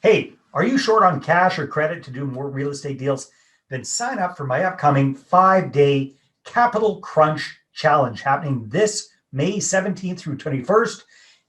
Hey, are you short on cash or credit to do more real estate deals? Then sign up for my upcoming 5-day Capital Crunch Challenge happening this May 17th through 21st.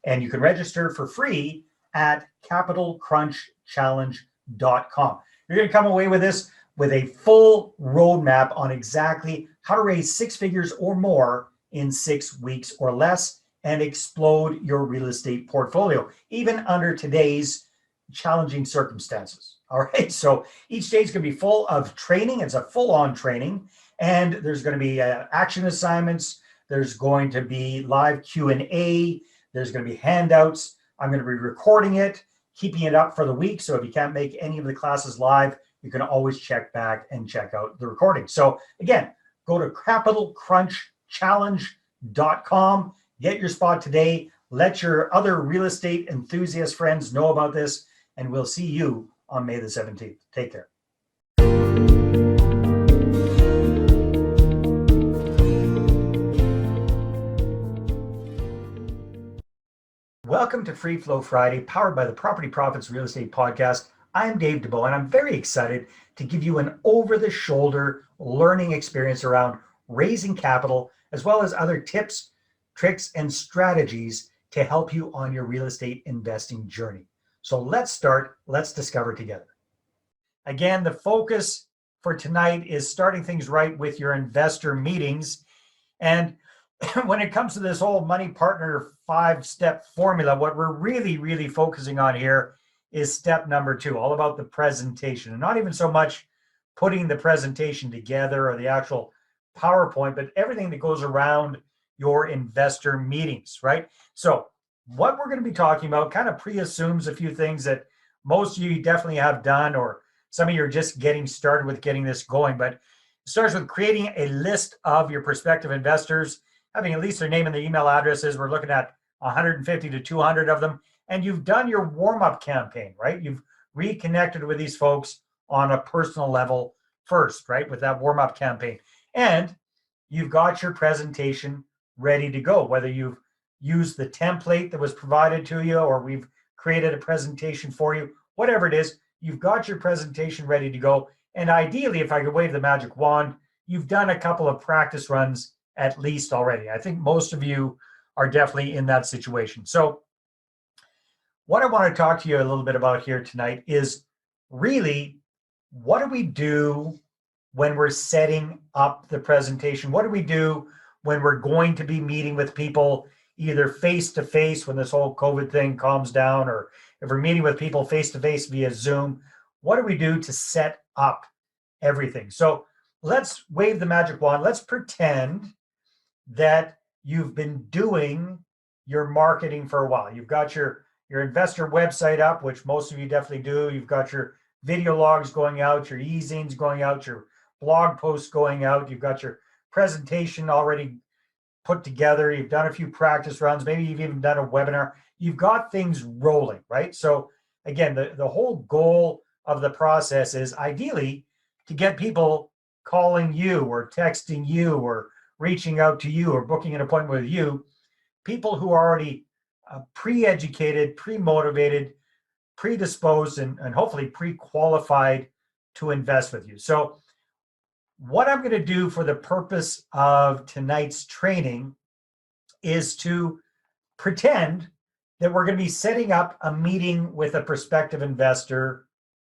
And you can register for free at capitalcrunchchallenge.com. You're going to come away with this with a full roadmap on exactly how to raise six figures or more in 6 weeks or less and explode your real estate portfolio, even under today's challenging circumstances. All right. So each day is going to be full of training. It's a full-on training, and there's going to be action assignments. There's going to be live Q&A. There's going to be handouts. I'm going to be recording it, keeping it up for the week. So if you can't make any of the classes live, you can always check back and check out the recording. So again, go to capitalcrunchchallenge.com. Get your spot today. Let your other real estate enthusiast friends know about this, and we'll see you on May the 17th. Take care. Welcome to Free Flow Friday, powered by the Property Profits Real Estate Podcast. I'm Dave Dubeau, and I'm very excited to give you an over-the-shoulder learning experience around raising capital, as well as other tips, tricks, and strategies to help you on your real estate investing journey. So let's start. Let's discover together. Again, the focus for tonight is starting things right with your investor meetings. And when it comes to this whole money partner 5-step formula, what we're really focusing on here is step number 2, all about the presentation, and not even so much putting the presentation together or the actual PowerPoint, but everything that goes around your investor meetings, right? So what we're going to be talking about kind of pre-assumes a few things that most of you definitely have done, or some of you are just getting started with getting this going. But it starts with creating a list of your prospective investors, having at least their name and their email addresses. We're looking at 150 to 200 of them. And you've done your warm-up campaign, right? You've reconnected with these folks on a personal level first, right? With that warm-up campaign. And you've got your presentation ready to go, whether you've used the template that was provided to you or we've created a presentation for you, whatever it is, you've got your presentation ready to go. And ideally, if I could wave the magic wand, you've done a couple of practice runs at least already. I think most of you are definitely in that situation. So what I want to talk to you a little bit about here tonight is really, what do we do when we're setting up the presentation? What do we do when we're going to be meeting with people either face-to-face when this whole COVID thing calms down, or if we're meeting with people face-to-face via Zoom? What do we do to set up everything? So let's wave the magic wand. Let's pretend that you've been doing your marketing for a while. You've got your investor website up, which most of you definitely do. You've got your video logs going out, your e-zines going out, your blog posts going out. You've got your presentation already put together. You've done a few practice runs. Maybe you've even done a webinar. You've got things rolling, right? So again, the whole goal of the process is ideally to get people calling you or texting you or reaching out to you or booking an appointment with you, people who are already pre-educated, pre-motivated, predisposed, and hopefully pre-qualified to invest with you. So what I'm going to do for the purpose of tonight's training is to pretend that we're going to be setting up a meeting with a prospective investor,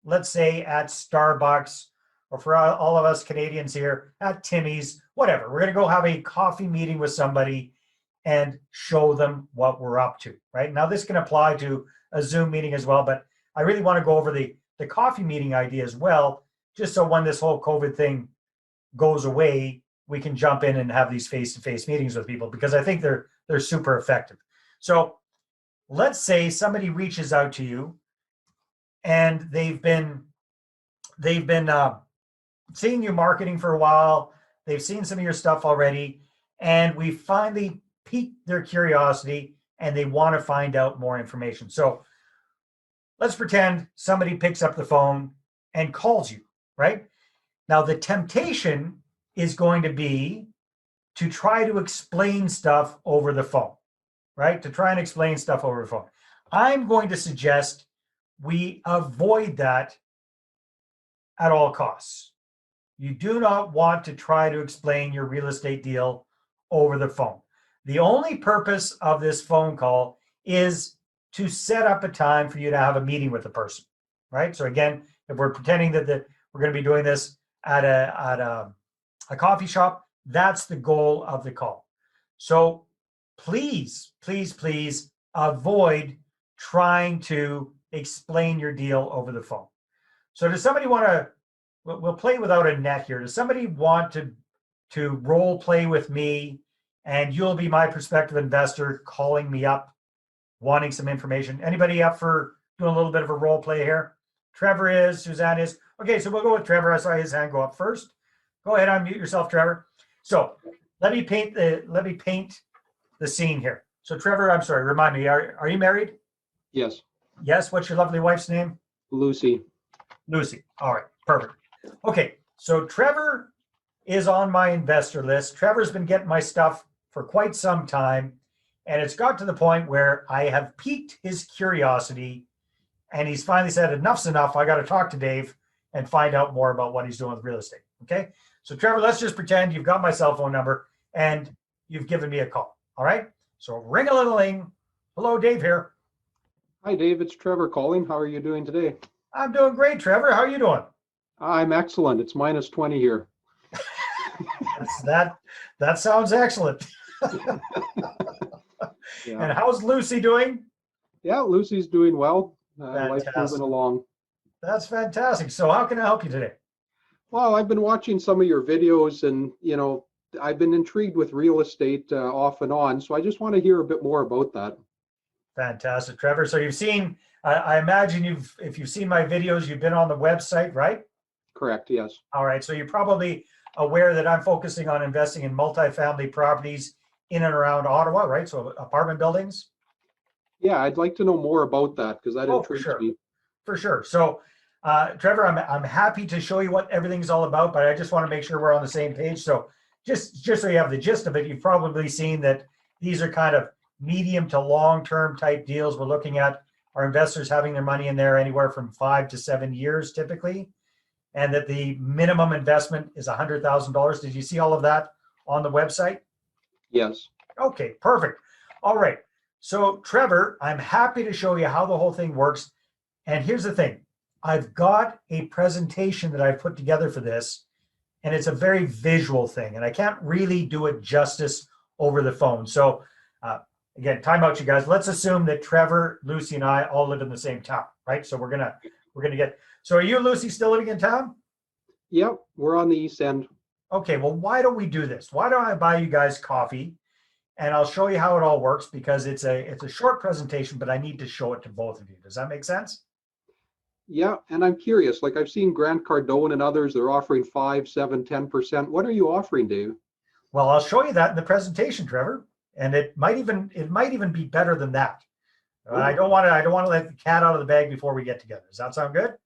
let's say at Starbucks, or for all of us Canadians here, at Timmy's, whatever. We're going to go have a coffee meeting with somebody and show them what we're up to, right? Now, this can apply to a Zoom meeting as well, but I really want to go over the coffee meeting idea as well, just so when this whole COVID thing goes away, we can jump in and have these face-to-face meetings with people, because I think they're super effective. So let's say somebody reaches out to you and they've been seeing you marketing for a while. They've seen some of your stuff already, and we finally piqued their curiosity and they want to find out more information. So let's pretend somebody picks up the phone and calls you, right? Now, the temptation is going to be to try to explain stuff over the phone, right? To try and explain stuff over the phone. I'm going to suggest we avoid that at all costs. You do not want to try to explain your real estate deal over the phone. The only purpose of this phone call is to set up a time for you to have a meeting with the person, right? So again, if we're pretending that we're going to be doing this at a coffee shop, that's the goal of the call. So please, please, please avoid trying to explain your deal over the phone. So does somebody want to, we'll play without a net here. Does somebody want to role play with me, and you'll be my prospective investor calling me up, wanting some information? Anybody up for doing a little bit of a role play here? Trevor is, Suzanne is. Okay, so we'll go with Trevor. I saw his hand go up first. Go ahead, unmute yourself, Trevor. So let me paint the scene here. So Trevor, I'm sorry, remind me, are you married? Yes. Yes. What's your lovely wife's name? Lucy. Lucy. All right, perfect. Okay, so Trevor is on my investor list. Trevor's been getting my stuff for quite some time, and it's got to the point where I have piqued his curiosity, and he's finally said, enough's enough. I got to talk to Dave and find out more about what he's doing with real estate. Okay, so Trevor, let's just pretend you've got my cell phone number and you've given me a call. All right, so ring-a-ling-a-ling. Hello, Dave here. Hi, Dave. It's Trevor calling. How are you doing today? I'm doing great, Trevor. How are you doing? I'm excellent. It's -20 here. That sounds excellent. Yeah. And how's Lucy doing? Yeah, Lucy's doing well. Life's Fantastic. moving along. That's fantastic. So how can I help you today? Well, I've been watching some of your videos, and I've been intrigued with real estate off and on. So I just want to hear a bit more about that. Fantastic, Trevor. So you've seen, I imagine if you've seen my videos, you've been on the website, right? Correct. Yes. All right. So you're probably aware that I'm focusing on investing in multifamily properties in and around Ottawa, right? So apartment buildings. Yeah, I'd like to know more about that because that intrigues me. For sure. So, Trevor, I'm happy to show you what everything's all about, but I just want to make sure we're on the same page. So just so you have the gist of it, you've probably seen that these are kind of medium to long-term type deals. We're looking at our investors having their money in there anywhere from 5 to 7 years typically, and that the minimum investment is $100,000. Did you see all of that on the website? Yes. Okay, perfect. All right. So Trevor, I'm happy to show you how the whole thing works. And here's the thing. I've got a presentation that I've put together for this, and it's a very visual thing, and I can't really do it justice over the phone. So again, time out, you guys. Let's assume that Trevor, Lucy, and I all live in the same town, right? So we're gonna get. So are you and Lucy still living in town? Yep, we're on the east end. Okay, well, why don't we do this? Why don't I buy you guys coffee, and I'll show you how it all works, because it's a short presentation, but I need to show it to both of you. Does that make sense? Yeah, and I'm curious, like I've seen Grant Cardone and others, they're offering 5, 7, 10%. What are you offering, Dave? Well, I'll show you that in the presentation, Trevor, and it might even be better than that. Oh. I don't want to let the cat out of the bag before we get together. Does that sound good?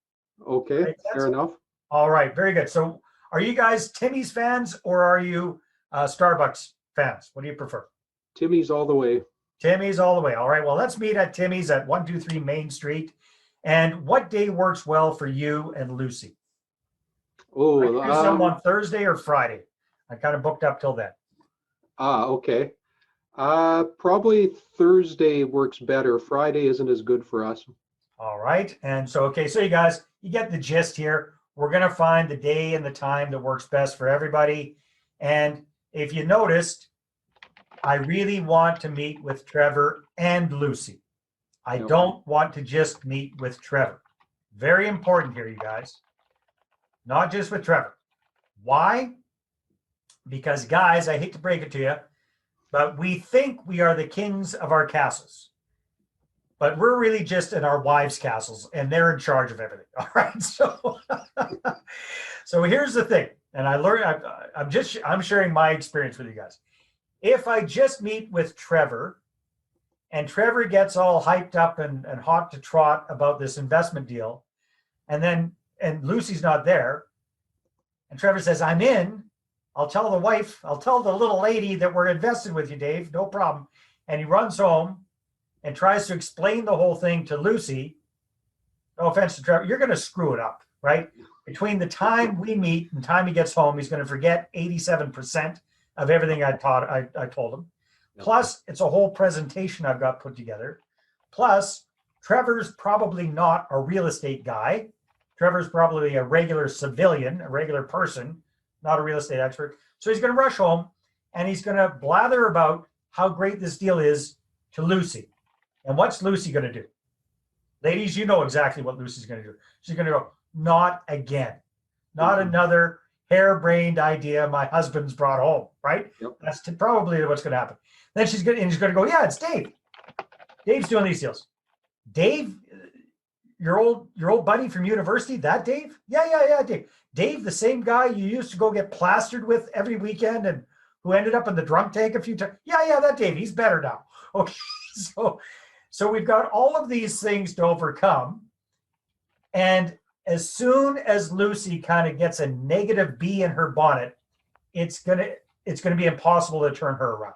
Okay, fair enough. All right, very good. So are you guys Timmy's fans, or are you Starbucks fans? What do you prefer? Timmy's all the way. Timmy's all the way. All right, well, let's meet at Timmy's at 123 Main Street. And what day works well for you and Lucy? Oh, someone Thursday or Friday? I kind of booked up till then. Okay. Probably Thursday works better. Friday isn't as good for us. All right. And so, okay, so you guys, you get the gist here. We're going to find the day and the time that works best for everybody. And if you noticed, I really want to meet with Trevor and Lucy. I don't want to just meet with Trevor. Very important here, you guys. Not just with Trevor. Why? Because, guys, I hate to break it to you, but we think we are the kings of our castles. But we're really just in our wives' castles, and they're in charge of everything. All right. So here's the thing. And I learned, I'm sharing my experience with you guys. If I just meet with Trevor, and Trevor gets all hyped up and hot to trot about this investment deal, and Lucy's not there, and Trevor says, I'm in, I'll tell the wife, I'll tell the little lady that we're invested with you, Dave, no problem. And he runs home and tries to explain the whole thing to Lucy. no offense to Trevor, you're going to screw it up, right? Between the time we meet and the time he gets home, he's going to forget 87% of everything I told him. Plus, it's a whole presentation I've got put together. Plus, Trevor's probably not a real estate guy. Trevor's probably a regular civilian, a regular person, not a real estate expert. So he's going to rush home and he's going to blather about how great this deal is to Lucy. And what's Lucy going to do? Ladies, you know exactly what Lucy's going to do. She's going to go, not again. Not another harebrained idea my husband's brought home, right? Yep. That's probably what's going to happen. Then she's going to go, yeah, it's Dave. Dave's doing these deals. Dave, your old buddy from university, that Dave? Yeah, Dave. Dave, the same guy you used to go get plastered with every weekend and who ended up in the drunk tank a few times. Yeah, that Dave. He's better now. Okay, so we've got all of these things to overcome. And as soon as Lucy kind of gets a negative bee in her bonnet, it's gonna be impossible to turn her around.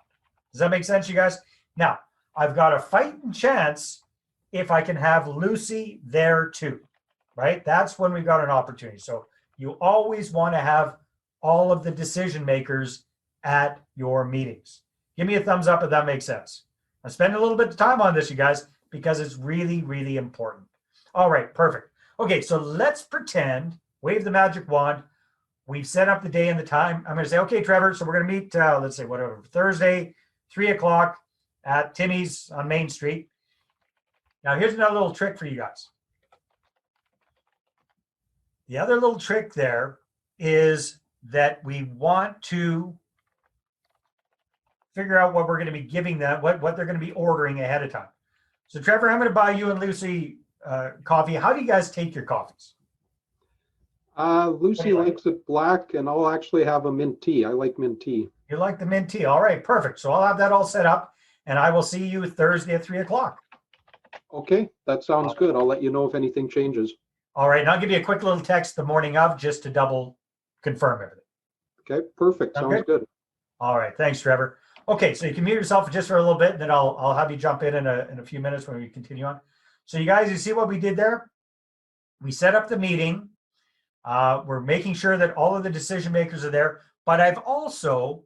Does that make sense, you guys? Now, I've got a fighting chance if I can have Lucy there too, right? That's when we've got an opportunity. So you always want to have all of the decision makers at your meetings. Give me a thumbs up if that makes sense. I'm spending a little bit of time on this, you guys, because it's really, really important. All right, perfect. Okay, so let's pretend, wave the magic wand. We've set up the day and the time. I'm going to say, okay, Trevor, so we're going to meet, let's say, whatever, Thursday, 3 o'clock at Timmy's on Main Street. Now, here's another little trick for you guys. The other little trick there is that we want to figure out what we're going to be giving them, what they're going to be ordering ahead of time. So, Trevor, I'm going to buy you and Lucy coffee. How do you guys take your coffees? Lucy likes it black, and I'll actually have a mint tea. I like mint tea. You like the mint tea. All right, perfect. So I'll have that all set up, and I will see you Thursday at 3 o'clock. Okay, that sounds good. I'll let you know if anything changes. All right, and I'll give you a quick little text the morning of just to double confirm everything. Okay, perfect. Sounds good. All right, thanks, Trevor. Okay, so you can mute yourself just for a little bit, and then I'll have you jump in a few minutes when we continue on. So you guys, you see what we did there? We set up the meeting. We're making sure that all of the decision makers are there, but I've also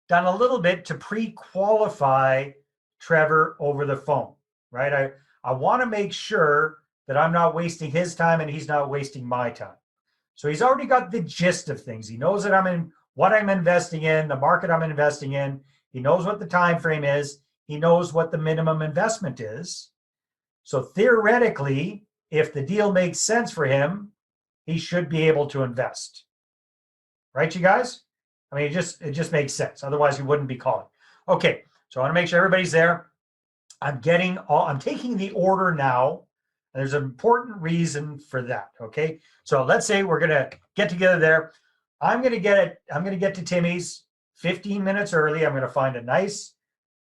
done a little bit to pre-qualify Trevor over the phone, right? I want to make sure that I'm not wasting his time and he's not wasting my time. So he's already got the gist of things. He knows that what I'm investing in, the market I'm investing in. He knows what the time frame is. He knows what the minimum investment is. So theoretically, if the deal makes sense for him, he should be able to invest. Right, you guys? I mean, it just makes sense. Otherwise, he wouldn't be calling. Okay, so I want to make sure everybody's there. I'm taking the order now. And there's an important reason for that. Okay. So let's say we're gonna get together there. I'm gonna get to Timmy's 15 minutes early. I'm gonna find a nice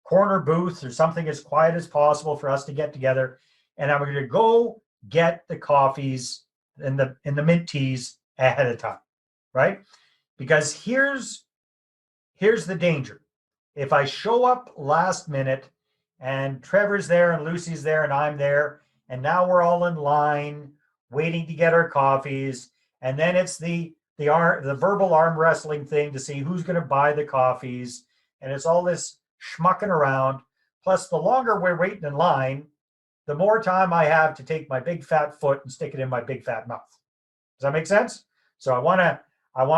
corner booth or something as quiet as possible for us to get together. And I'm gonna go get the coffees and the mint teas ahead of time. Right? Because here's the danger. If I show up last minute and Trevor's there and Lucy's there and I'm there, and now we're all in line waiting to get our coffees, and then it's the verbal arm wrestling thing to see who's going to buy the coffees, and it's all this schmucking around. Plus, the longer we're waiting in line, the more time I have to take my big fat foot and stick it in my big fat mouth. Does that make sense? So I want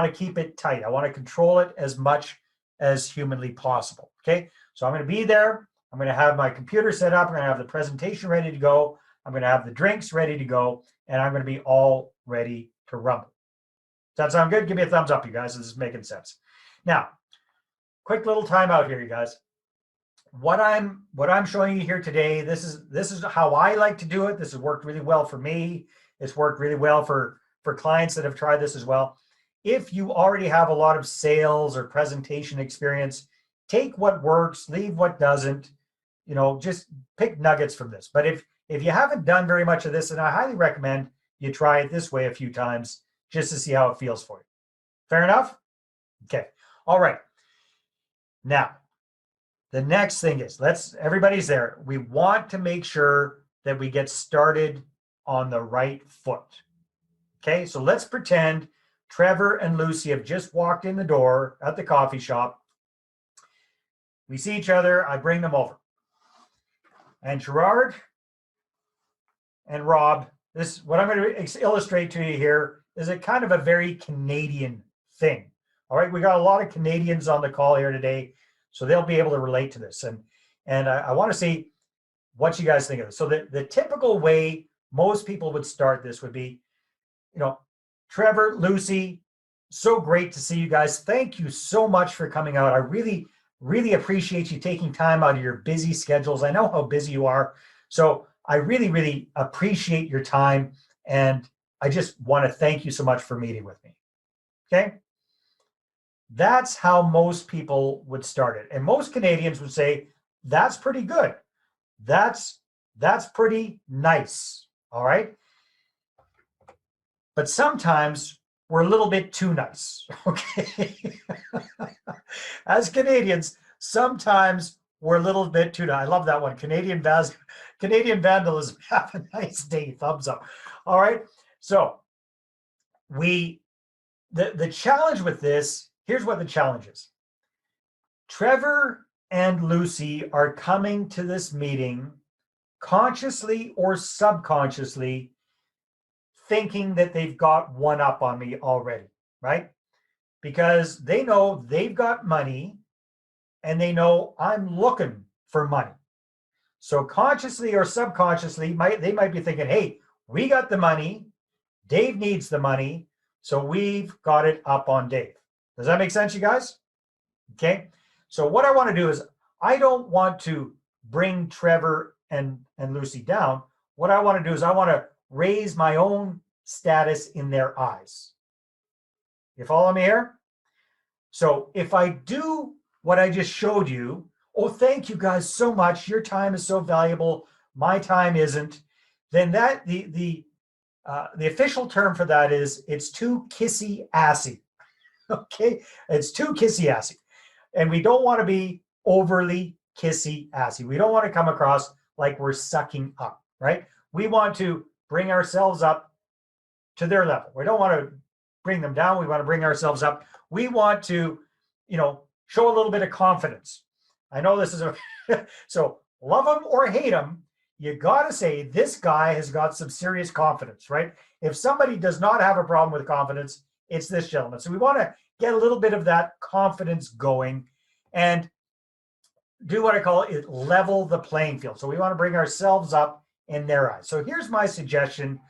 to keep it tight. I want to control it as much as humanly possible. Okay, so I'm going to be there. I'm going to have my computer set up. I'm going to have the presentation ready to go. I'm going to have the drinks ready to go, and I'm going to be all ready to rumble. Does that sound good? Give me a thumbs up, you guys. This is making sense. Now, quick little timeout here, you guys. What I'm showing you here today, this is how I like to do it. This has worked really well for me. It's worked really well for clients that have tried this as well. If you already have a lot of sales or presentation experience, take what works, leave what doesn't. Just pick nuggets from this. But if you haven't done very much of this, then I highly recommend you try it this way a few times just to see how it feels for you. Fair enough? Okay. All right. Now, the next thing is, everybody's there. We want to make sure that we get started on the right foot. Okay, so let's pretend Trevor and Lucy have just walked in the door at the coffee shop. We see each other. I bring them over. And Gerard and Rob, this what I'm going to illustrate to you here is a kind of a very Canadian thing. All right, we got a lot of Canadians on the call here today, so they'll be able to relate to this. And I want to see what you guys think of this. So the typical way most people would start this would be, Trevor, Lucy, so great to see you guys. Thank you so much for coming out. I really, really appreciate you taking time out of your busy schedules. I know how busy you are. So I really, really appreciate your time. And I just want to thank you so much for meeting with me. Okay. That's how most people would start it. And most Canadians would say, that's pretty good. That's pretty nice. All right. But sometimes we're a little bit too nice. Okay. As Canadians, sometimes we're a little bit too nice. I love that one. Canadian vandalism. Have a nice day. Thumbs up. All right. So the challenge with this, here's what the challenge is. Trevor and Lucy are coming to this meeting consciously or subconsciously thinking that they've got one up on me already, right? Because they know they've got money and they know I'm looking for money. So consciously or subconsciously, they might be thinking, hey, we got the money, Dave needs the money, so we've got it up on Dave. Does that make sense, you guys? Okay. So what I want to do is I don't want to bring Trevor and Lucy down. What I want to do is I want to raise my own status in their eyes. You follow me here? So if I do what I just showed you, oh, thank you guys so much. Your time is so valuable. My time isn't. Then that the official term for that is it's too kissy assy. Okay, it's too kissy assy. And we don't want to be overly kissy assy. We don't want to come across like we're sucking up, right? We want to bring ourselves up to their level. We don't want to bring them down. We want to bring ourselves up. We want to, show a little bit of confidence. I know this is so love them or hate them, you got to say this guy has got some serious confidence, right? If somebody does not have a problem with confidence, it's this gentleman. So we want to get a little bit of that confidence going and do what I call it, level the playing field. So we want to bring ourselves up in their eyes. So here's my suggestion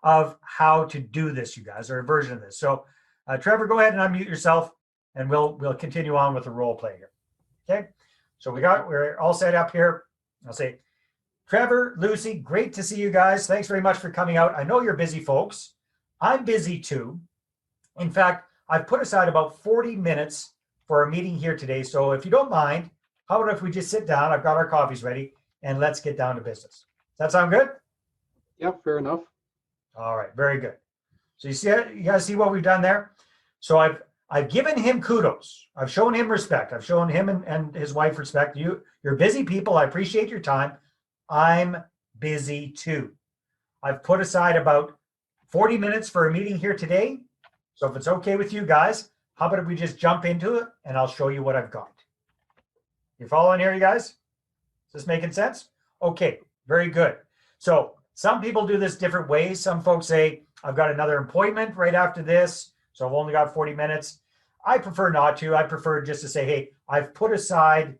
of how to do this, you guys, or a version of this. So Trevor, go ahead and unmute yourself and we'll continue on with the role play here. Okay. So we're all set up here. I'll say, Trevor, Lucy, great to see you guys. Thanks very much for coming out. I know you're busy folks. I'm busy too. In fact, I've put aside about 40 minutes for our meeting here today. So if you don't mind, how about if we just sit down? I've got our coffees ready and let's get down to business. Does that sound good? Yeah, fair enough. All right, very good. So you guys see what we've done there? So I've given him kudos. I've shown him respect. I've shown him and his wife respect. You're busy people. I appreciate your time. I'm busy too. I've put aside about 40 minutes for a meeting here today. So if it's okay with you guys, how about if we just jump into it and I'll show you what I've got. You following here, you guys? Is this making sense? Okay, very good. So some people do this different ways. Some folks say, I've got another appointment right after this, so I've only got 40 minutes. I prefer not to. I prefer just to say, hey, I've put aside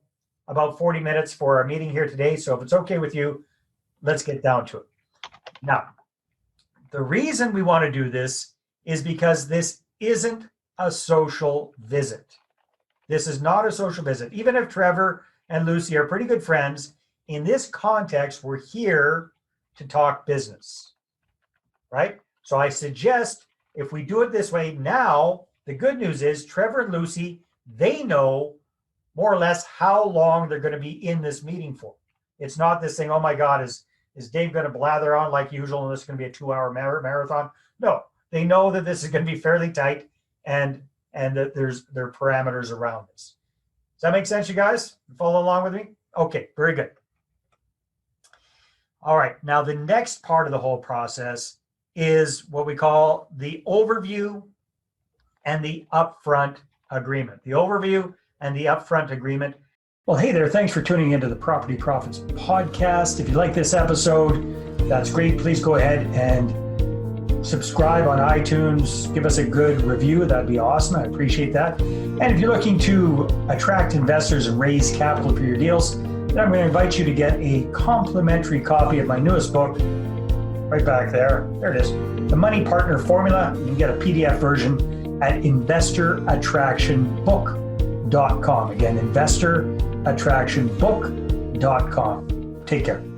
about 40 minutes for our meeting here today. So if it's okay with you, let's get down to it. Now, the reason we want to do this is because this isn't a social visit. This is not a social visit. Even if Trevor and Lucy are pretty good friends, in this context, we're here to talk business, right? So I suggest if we do it this way now, the good news is Trevor and Lucy, they know more or less how long they're going to be in this meeting for. It's not this thing, oh my God, is Dave going to blather on like usual and this is going to be a 2-hour marathon? No, they know that this is going to be fairly tight and that there are parameters around this. Does that make sense, you guys? Follow along with me? Okay, very good. All right. Now, the next part of the whole process is what we call the overview and the upfront agreement. The overview and the upfront agreement. Well, hey there. Thanks for tuning into the Property Profits podcast. If you like this episode, that's great. Please go ahead and subscribe on iTunes. Give us a good review. That'd be awesome. I appreciate that. And if you're looking to attract investors and raise capital for your deals, then I'm going to invite you to get a complimentary copy of my newest book, right back there. There it is. The Money Partner Formula. You can get a PDF version at investorattractionbook.com. Again, investorattractionbook.com. Take care.